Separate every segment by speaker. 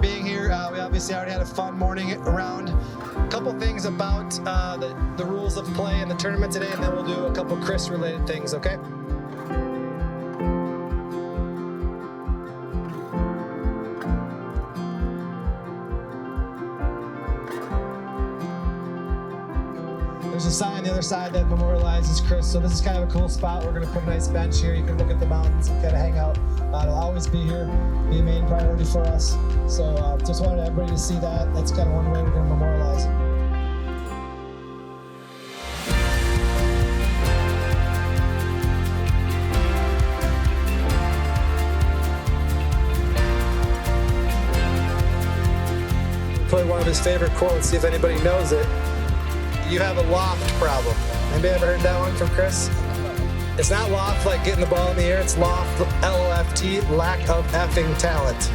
Speaker 1: being here. We obviously already had a fun morning around. A couple things about the rules of play in the tournament today, and then we'll do a couple Chris-related things, okay? There's a sign on the other side that memorializes Chris, so this is kind of a cool spot. We're going to put a nice bench here. You can look at the mountains and kind of hang out. It'll always be here, be a main priority for us. So just wanted everybody to see that. That's kind of one way we're going to memorialize it. Play one of his favorite quotes, see if anybody knows it. You have a loft problem. Anybody ever heard that one from Chris? It's not loft like getting the ball in the air, it's loft, L-O-F-T, lack of effing talent.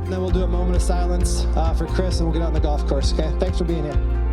Speaker 1: Then we'll do a moment of silence for Chris, and we'll get out on the golf course, okay? Thanks for being here.